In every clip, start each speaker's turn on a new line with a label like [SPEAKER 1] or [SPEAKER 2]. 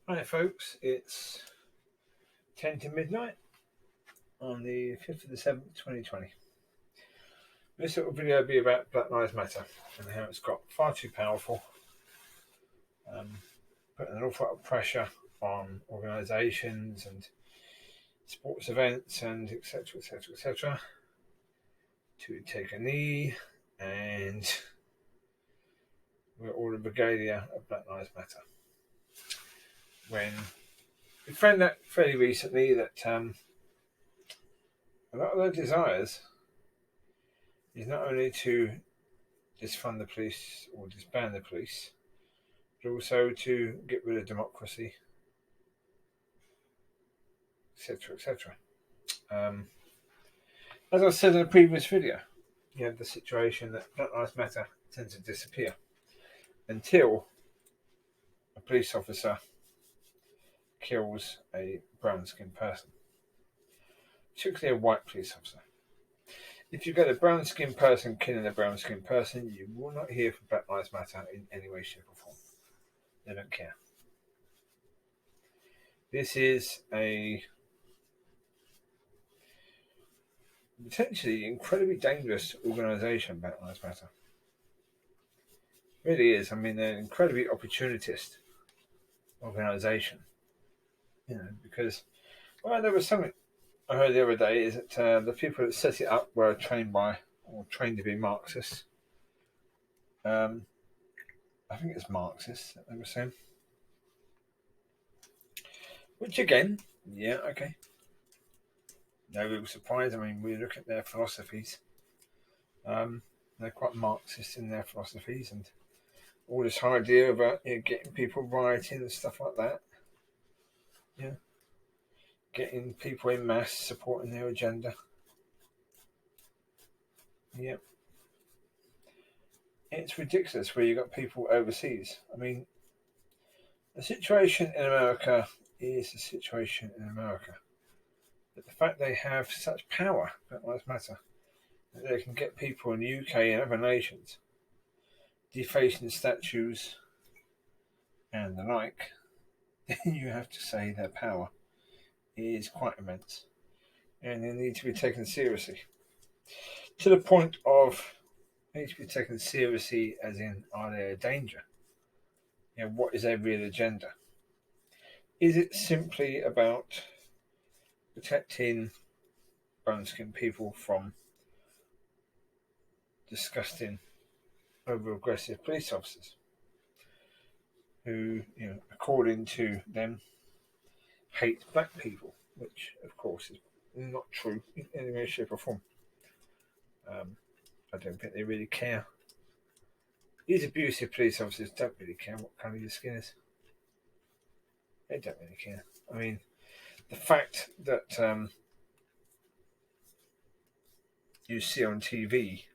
[SPEAKER 1] Hi folks, it's 10 to midnight on the 5th of the 7th, 2020. This little video will be about Black Lives Matter and how it's got far too powerful, putting an awful lot of pressure on organisations and sports events and etc. to take a knee, and we're all the regalia of Black Lives Matter. When we found out fairly recently that a lot of their desires is not only to disfund the police or disband the police, but also to get rid of democracy, etc. As I said in a previous video, you have the situation that Black Lives Matter tends to disappear until a police officer kills a brown-skinned person, particularly a white police officer. If you get a brown-skinned person killing a brown-skinned person, you will not hear from Black Lives Matter in any way, shape, or form. They don't care. This is a potentially incredibly dangerous organisation, Black Lives Matter. It really is. I mean, they're an incredibly opportunist organisation. Because there was something I heard the other day is that the people that set it up were trained to be Marxists. I think it's Marxists that they were saying. Which again, yeah, okay. No real surprise. I mean, we look at their philosophies. They're quite Marxist in their philosophies, and all this idea about getting people rioting and stuff like that. Yeah. Getting people in mass supporting their agenda. Yeah. It's ridiculous where you've got people overseas. I mean, the situation in America is the situation in America. But the fact they have such power, Black Lives Matter, that they can get people in the UK and other nations defacing statues and the like, you have to say their power is quite immense. And they need to be taken seriously. To the point of they need to be taken seriously as in, are they a danger? What is their real agenda? Is it simply about protecting brown-skinned people from disgusting, over-aggressive police officers who, according to them, hate black people, which, of course, is not true in any way, shape, or form. I don't think they really care. These abusive police officers don't really care what colour your skin is. They don't really care. I mean, the fact that you see on TV,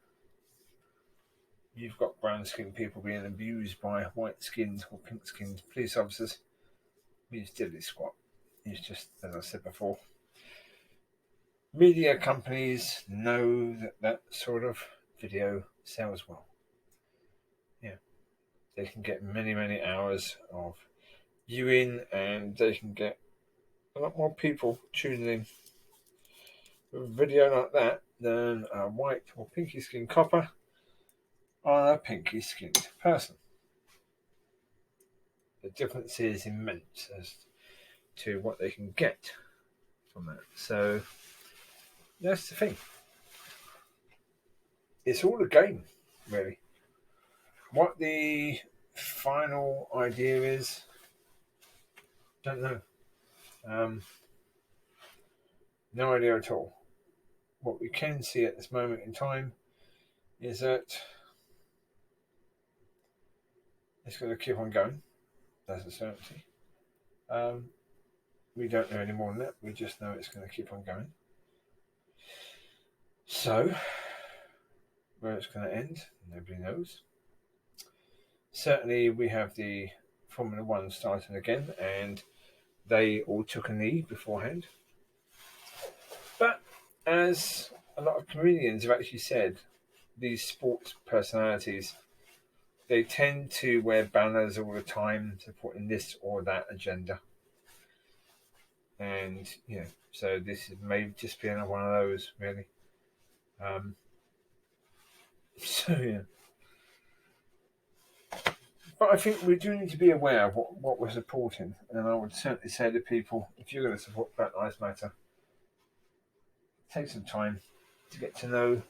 [SPEAKER 1] you've got brown-skinned people being abused by white-skinned or pink-skinned police officers, means diddly squat. It's just, as I said before, media companies know that sort of video sells well. Yeah, they can get many, many hours of viewing, and they can get a lot more people tuning in with a video like that than a white or pinky skinned copper on a pinky skinned person. The difference is immense as to what they can get from that. So that's the thing. It's all a game, really. What the final idea is, don't know. No idea at all. What we can see at this moment in time is that it's going to keep on going. That's a certainty. We don't know any more than that. We just know it's going to keep on going. So, where it's going to end, nobody knows. Certainly, we have the Formula One starting again, and they all took a knee beforehand. But as a lot of comedians have actually said, these sports personalities they tend to wear banners all the time supporting this or that agenda. And, so this may just be another one of those, really. So, yeah. But I think we do need to be aware of what we're supporting. And I would certainly say to people, if you're going to support Black Lives Matter, take some time to get to know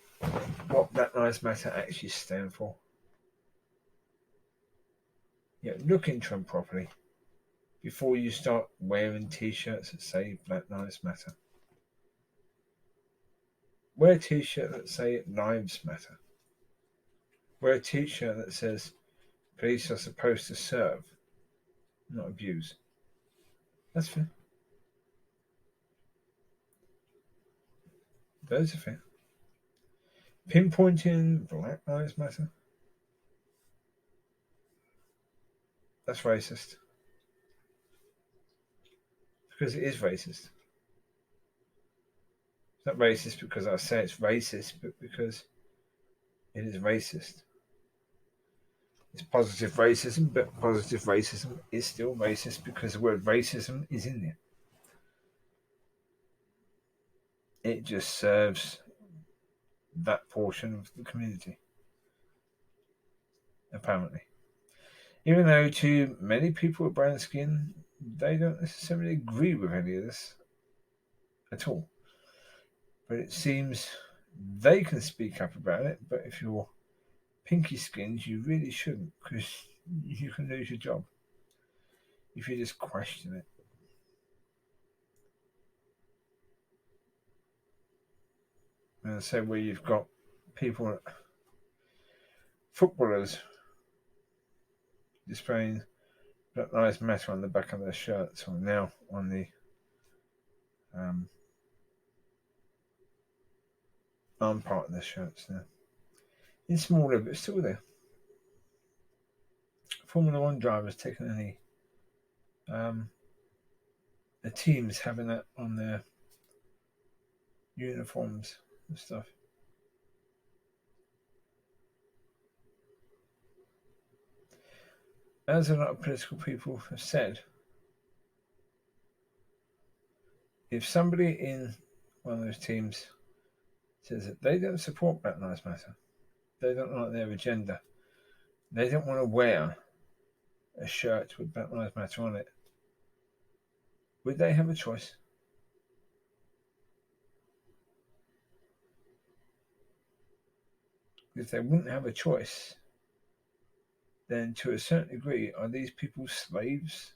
[SPEAKER 1] what Black Lives Matter actually stand for. Look into them properly before you start wearing t-shirts that say Black Lives Matter. Wear a t-shirt that say Lives Matter. Wear a t-shirt that says police are supposed to serve, not abuse. That's fair. Those are fair. Pinpointing Black Lives Matter, that's racist. Because it is racist. It's not racist because I say it's racist, but because it is racist. It's positive racism, but positive racism is still racist because the word racism is in there. It just serves that portion of the community, apparently. Even though to many people with brown skin, they don't necessarily agree with any of this at all. But it seems they can speak up about it, but if you're pinky skinned, you really shouldn't, because you can lose your job if you just question it. And I say where you've got people, footballers, displaying Black Lives Matter on the back of their shirts, or now on the arm part of their shirts now. It's smaller, but still there. Formula One drivers taking any the teams having that on their uniforms and stuff. As a lot of political people have said, if somebody in one of those teams says that they don't support Black Lives Matter, they don't like their agenda, they don't want to wear a shirt with Black Lives Matter on it, would they have a choice? If they wouldn't have a choice, then to a certain degree, are these people slaves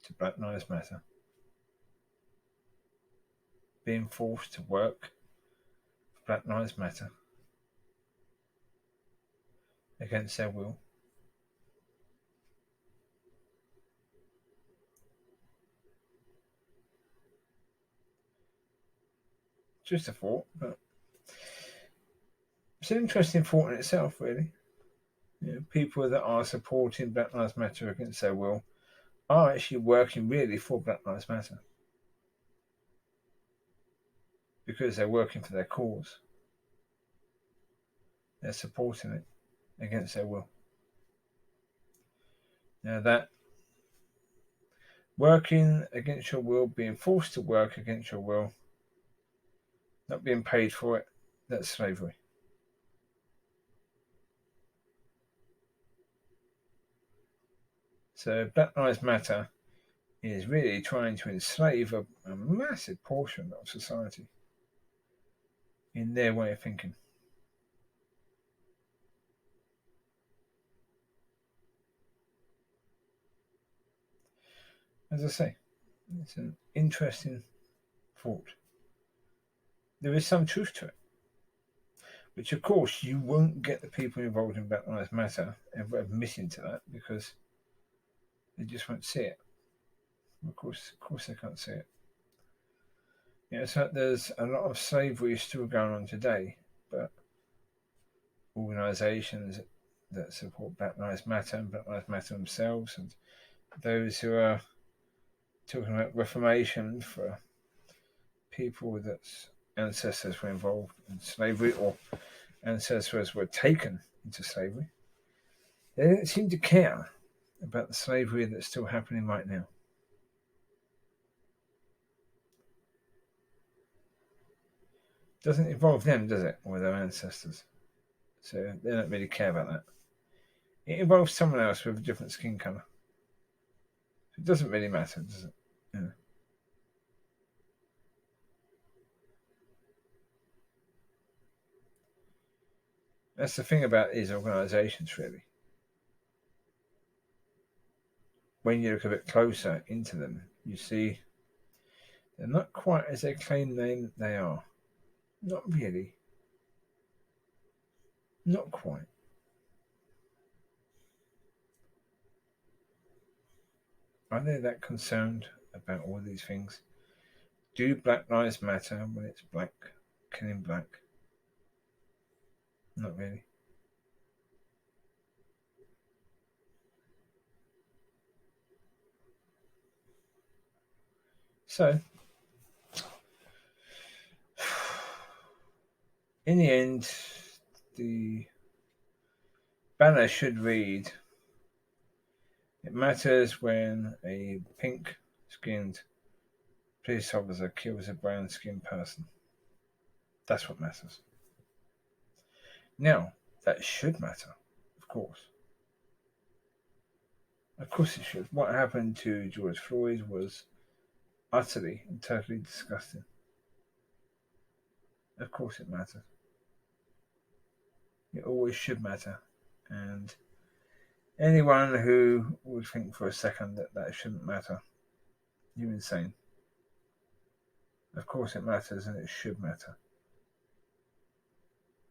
[SPEAKER 1] to Black Lives Matter? Being forced to work for Black Lives Matter against their will? Just a thought, but it's an interesting thought in itself, really. People that are supporting Black Lives Matter against their will are actually working really for Black Lives Matter because they're working for their cause. They're supporting it against their will. Now, that working against your will, being forced to work against your will, not being paid for it, that's slavery. So Black Lives Matter is really trying to enslave a massive portion of society in their way of thinking. As I say, it's an interesting thought. There is some truth to it, which of course you won't get the people involved in Black Lives Matter ever admitting to that because they just won't see it. Of course they can't see it. So there's a lot of slavery still going on today, but organisations that support Black Lives Matter and Black Lives Matter themselves, and those who are talking about reformation for people that's ancestors were involved in slavery or ancestors were taken into slavery, They don't seem to care about the slavery that's still happening right now. Doesn't involve them, does it, or their ancestors? So they don't really care about that. It involves someone else with a different skin colour. It doesn't really matter, does it? Yeah. That's the thing about these organisations, really. When you look a bit closer into them, you see they're not quite as they claim they are. Not really. Not quite. Are they that concerned about all these things? Do Black Lives Matter when it's black killing black? Not really. So, in the end, the banner should read, "It matters when a pink-skinned police officer kills a brown-skinned person." That's what matters. Now, that should matter, of course. Of course it should. What happened to George Floyd was utterly and totally disgusting. Of course it matters. It always should matter. And anyone who would think for a second that that shouldn't matter, you're insane. Of course it matters and it should matter.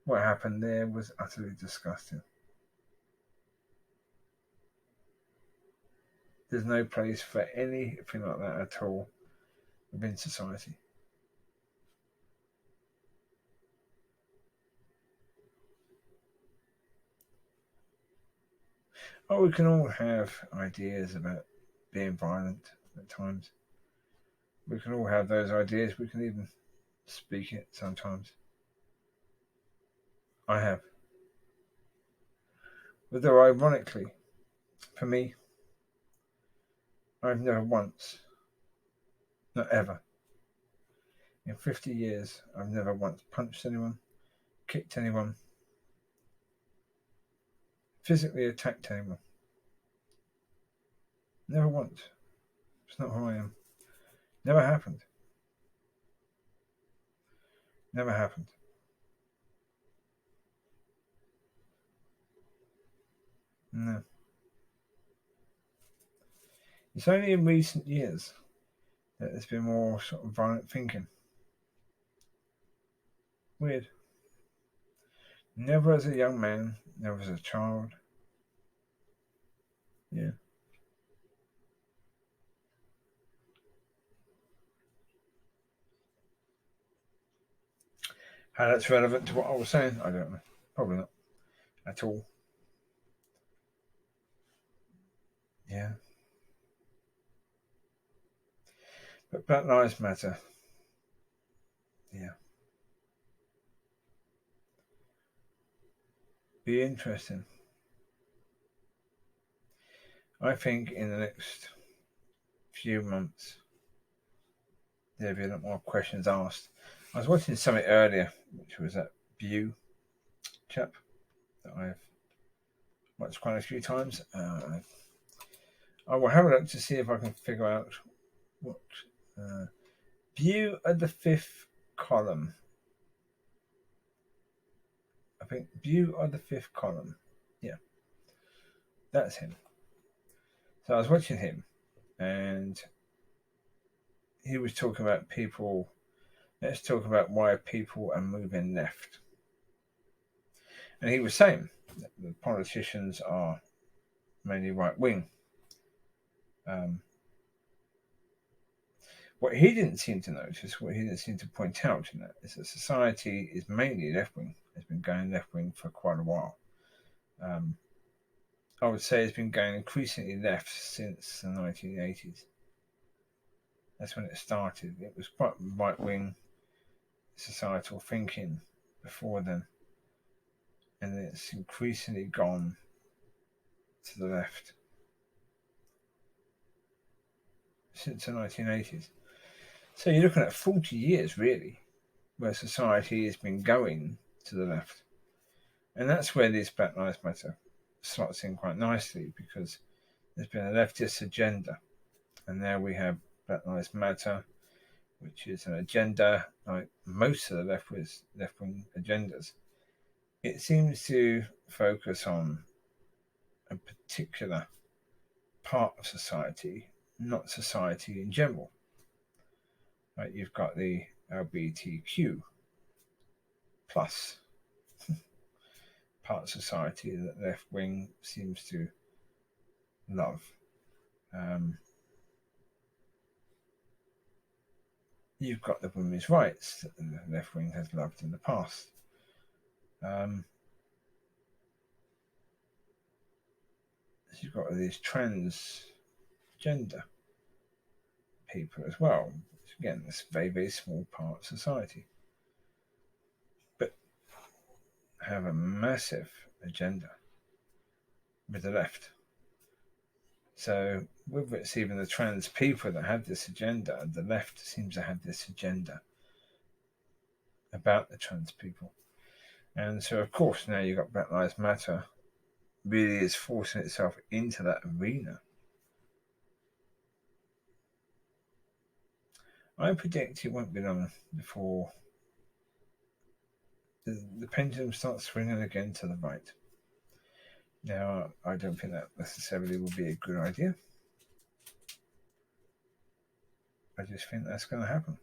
[SPEAKER 1] What happened there was utterly disgusting. There's no place for anything like that at all within society. Oh, we can all have ideas about being violent at times. We can all have those ideas. We can even speak it sometimes. I have. Although ironically, for me, I've never once, not ever, in 50 years, I've never once punched anyone, kicked anyone, physically attacked anyone. Never once. It's not who I am. Never happened. Never happened. No. It's only in recent years that there's been more sort of violent thinking. Weird. Never as a young man, never as a child. Yeah. How that's relevant to what I was saying, I don't know. Probably not at all. Yeah. But Black Lives Matter. Yeah. Be interesting. I think in the next few months there'll be a lot more questions asked. I was watching something earlier, which was that View chap that I've watched quite a few times. I will have a look to see if I can figure out what View at the fifth column. I think View at the fifth column. Yeah, that's him. So I was watching him, and he was talking about people. Let's talk about why people are moving left. And he was saying that the politicians are mainly right wing. What he didn't seem to notice, what he didn't seem to point out in that, is that society is mainly left wing. It's been going left wing for quite a while. I would say it's been going increasingly left since the 1980s. That's when it started. It was quite right wing societal thinking before then. And it's increasingly gone to the left since the 1980s. So you're looking at 40 years, really, where society has been going to the left. And that's where this Black Lives Matter slots in quite nicely, because there's been a leftist agenda. And now we have Black Lives Matter, which is an agenda like most of the left-wing agendas. It seems to focus on a particular part of society, not society in general. Right, you've got the LGBTQ plus part of society that left wing seems to love. You've got the women's rights that the left wing has loved in the past. You've got these transgender people as well. Which again, it's a very, very small part of society, but have a massive agenda with the left. So whether it's even the trans people that have this agenda, the left seems to have this agenda about the trans people. And so, of course, now you've got Black Lives Matter really is forcing itself into that arena. I predict it won't be long before the pendulum starts swinging again to the right. Now, I don't think that necessarily will be a good idea. I just think that's going to happen.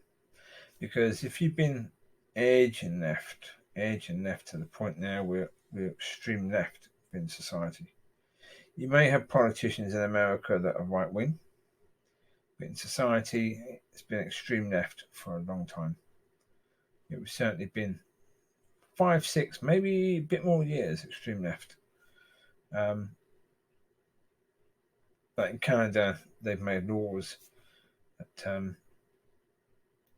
[SPEAKER 1] Because if you've been edging left to the point now where we're extreme left in society, you may have politicians in America that are right wing, but in society, it's been extreme left for a long time. It's certainly been 5, 6, maybe a bit more years extreme left. But in Canada, they've made laws that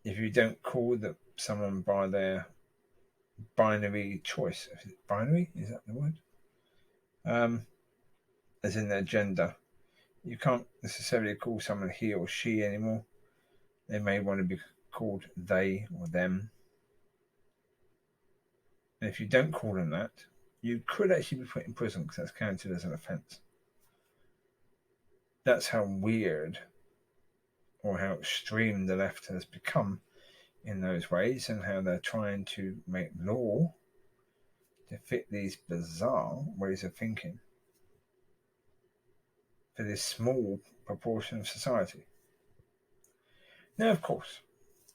[SPEAKER 1] if you don't call someone by their binary choice, is it binary? Is that the word? As in their gender, you can't necessarily call someone he or she anymore. They may want to be called they or them. And if you don't call them that, you could actually be put in prison because that's counted as an offence. That's how weird or how extreme the left has become in those ways, and how they're trying to make law to fit these bizarre ways of thinking for this small proportion of society. Now, of course,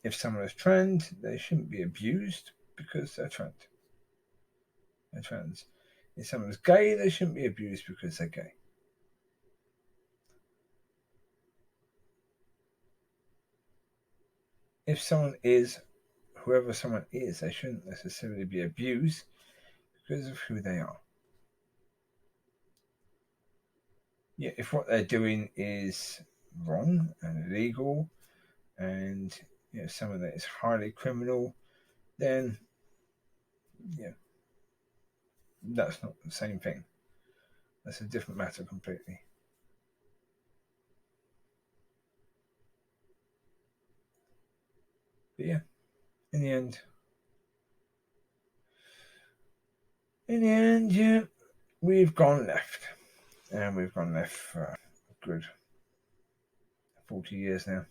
[SPEAKER 1] if someone is trans, they shouldn't be abused because they're trans. They're trans. If someone's gay, they shouldn't be abused because they're gay. If someone is, whoever someone is, they shouldn't necessarily be abused because of who they are. Yeah, if what they're doing is wrong and illegal, and someone that is highly criminal, then that's not the same thing. That's a different matter completely. But yeah, in the end, we've gone left. And we've gone left for a good 40 years now.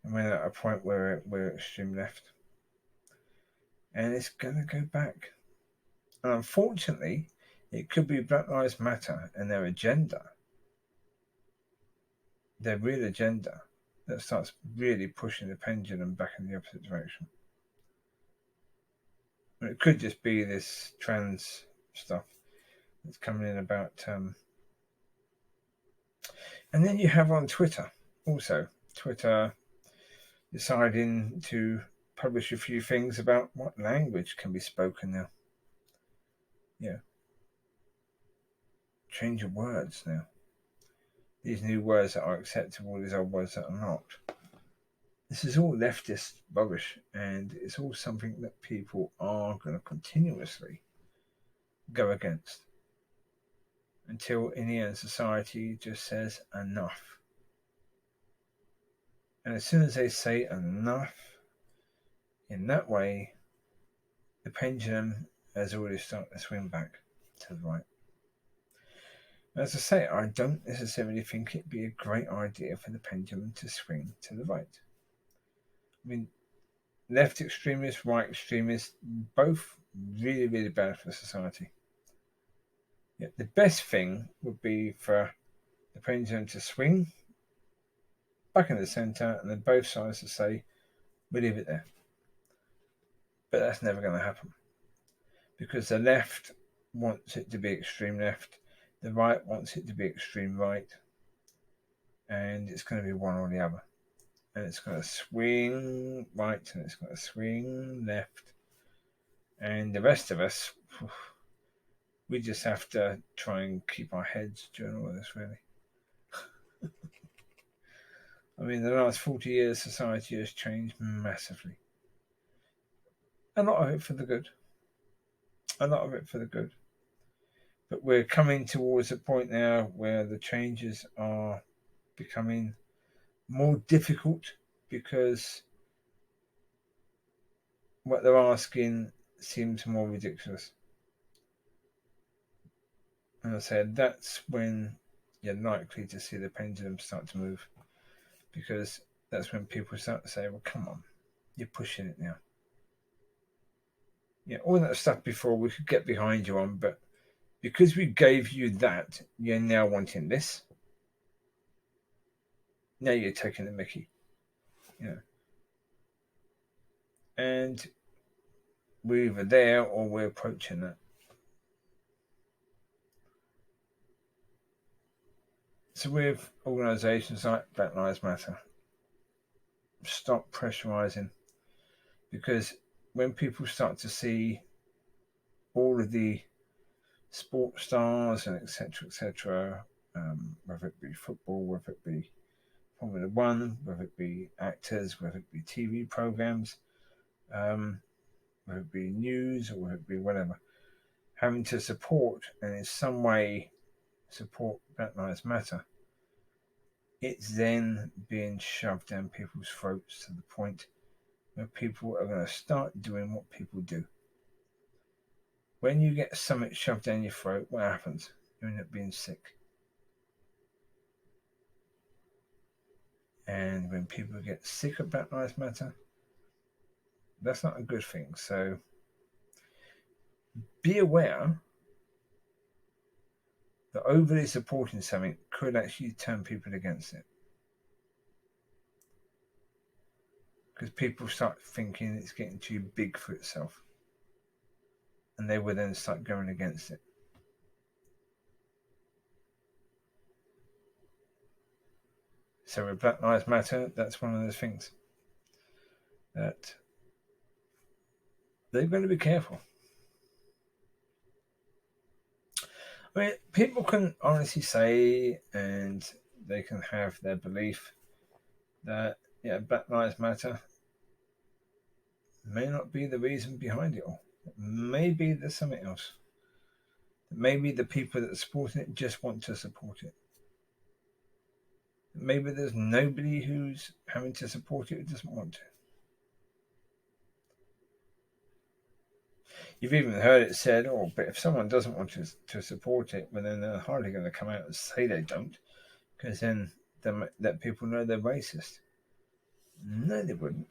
[SPEAKER 1] And we're at a point where we're extreme left. And it's going to go back. And unfortunately, it could be Black Lives Matter and their agenda, their real agenda, that starts really pushing the pendulum back in the opposite direction. And it could just be this trans stuff that's coming in about. And then you have on Twitter, also, Twitter deciding to publish a few things about what language can be spoken now. Change of words now. These new words that are acceptable, these old words that are not. This is all leftist rubbish, and it's all something that people are going to continuously go against. until in the end society just says enough. And as soon as they say enough, in that way, the pendulum has already started to swing back to the right. As I say, I don't necessarily think it'd be a great idea for the pendulum to swing to the right. I mean, left extremists, right extremists, both really, really bad for society. Yeah, the best thing would be for the pendulum to swing back in the centre and then both sides to say, we leave it there. But that's never going to happen. Because the left wants it to be extreme left, the right wants it to be extreme right, and it's going to be one or the other. And it's going to swing right and it's going to swing left. And the rest of us, we just have to try and keep our heads during all of this, really. I mean, the last 40 years, society has changed massively. A lot of it for the good. A lot of it for the good. But we're coming towards a point now where the changes are becoming more difficult because what they're asking seems more ridiculous. And I said that's when you're likely to see the pendulum start to move, because that's when people start to say, well, come on, you're pushing it now. Yeah, all that stuff before we could get behind you on, but because we gave you that, you're now wanting this. Now you're taking the mickey. Yeah. And we're either there or we're approaching that. So with organisations like Black Lives Matter, stop pressurising, because when people start to see all of the sports stars and etc., whether it be football, whether it be Formula One, whether it be actors, whether it be TV programs, whether it be news or whether it be whatever, having to support and in some way support Black Lives Matter, it's then being shoved down people's throats to the point where people are going to start doing what people do. When you get something shoved down your throat, what happens? You end up being sick. And when people get sick of Black Lives Matter, that's not a good thing. So be aware that overly supporting something could actually turn people against it. Because people start thinking it's getting too big for itself. And they will then start going against it. So with Black Lives Matter, that's one of those things that they're going to be careful. I mean, people can honestly say, and they can have their belief that, yeah, Black Lives Matter may not be the reason behind it all. Maybe there's something else. Maybe the people that are supporting it just want to support it. Maybe there's nobody who's having to support it who doesn't want to. You've even heard it said, oh, but if someone doesn't want to support it, well, then they're hardly going to come out and say they don't, because then they let people know they're racist. No, they wouldn't.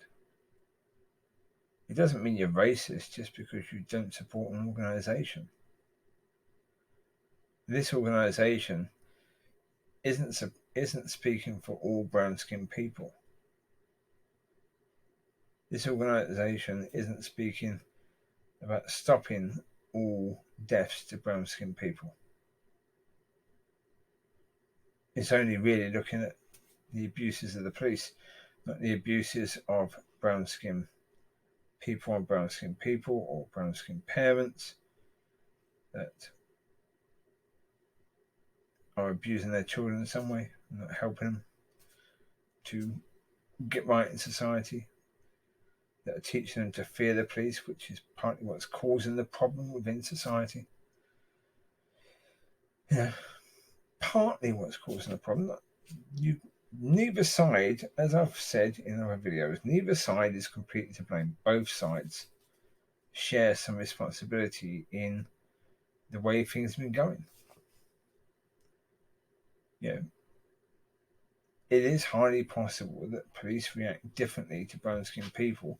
[SPEAKER 1] It doesn't mean you're racist just because you don't support an organisation. This organisation isn't speaking for all brown-skinned people. This organisation isn't speaking about stopping all deaths to brown-skinned people. It's only really looking at the abuses of the police, not the abuses of brown-skinned people on brown-skinned people or brown-skinned parents that are abusing their children in some way, not helping them to get right in society, that are teaching them to fear the police, which is partly what's causing the problem within society. Yeah, partly what's causing the problem. Neither side, as I've said in other videos, neither side is completely to blame. Both sides share some responsibility in the way things have been going. It is highly possible that police react differently to brown-skinned people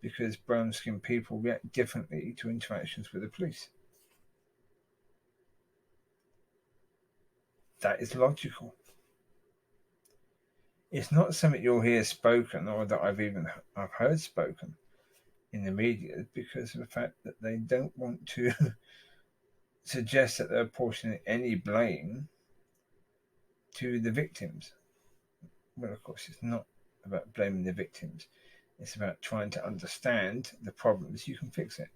[SPEAKER 1] because brown-skinned people react differently to interactions with the police. That is logical. It's not something you'll hear spoken or that I've heard spoken in the media because of the fact that they don't want to suggest that they're apportioning any blame to the victims. Well, of course, it's not about blaming the victims. It's about trying to understand the problems. You can fix it.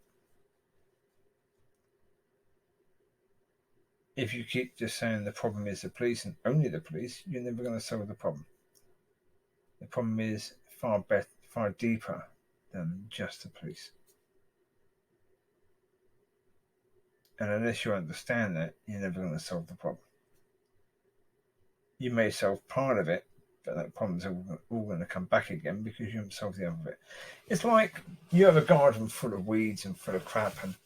[SPEAKER 1] If you keep just saying the problem is the police and only the police, you're never going to solve the problem. The problem is far deeper than just the police. And unless you understand that, you're never going to solve the problem. You may solve part of it, but that problem's all going to come back again because you haven't solved the other bit. It's like you have a garden full of weeds and full of crap, and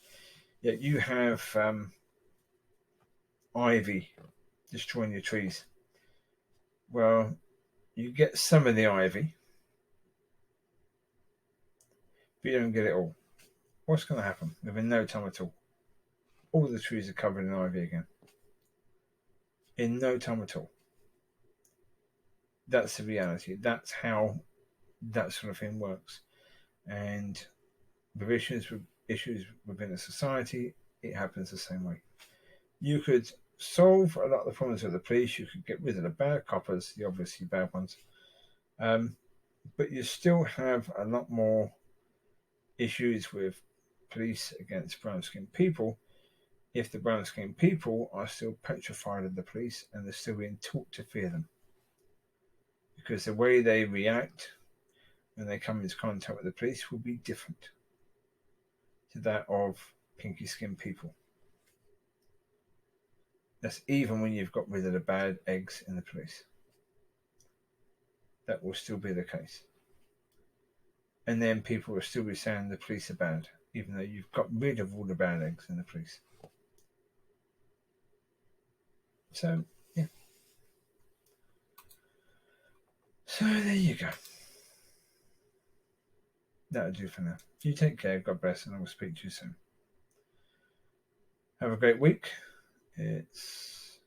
[SPEAKER 1] yet you have ivy destroying your trees. Well, you get some of the ivy, but you don't get it all. What's going to happen? Within no time at all the trees are covered in ivy again. In no time at all. That's the reality. That's how that sort of thing works. And with issues within a society, it happens the same way. You could solve a lot of the problems with the police. You could get rid of the bad coppers, the obviously bad ones. But you still have a lot more issues with police against brown-skinned people if the brown-skinned people are still petrified of the police and they're still being taught to fear them. Because the way they react when they come into contact with the police will be different to that of pinky-skinned people. That's even when you've got rid of the bad eggs in the police. That will still be the case. And then people will still be saying the police are bad, even though you've got rid of all the bad eggs in the police. So, yeah. So, there you go. That'll do for now. You take care, God bless, and I will speak to you soon. Have a great week. It's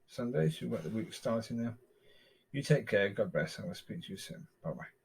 [SPEAKER 1] Sunday, so you've got the week starting now. You take care, God bless, and I will speak to you soon. Bye-bye.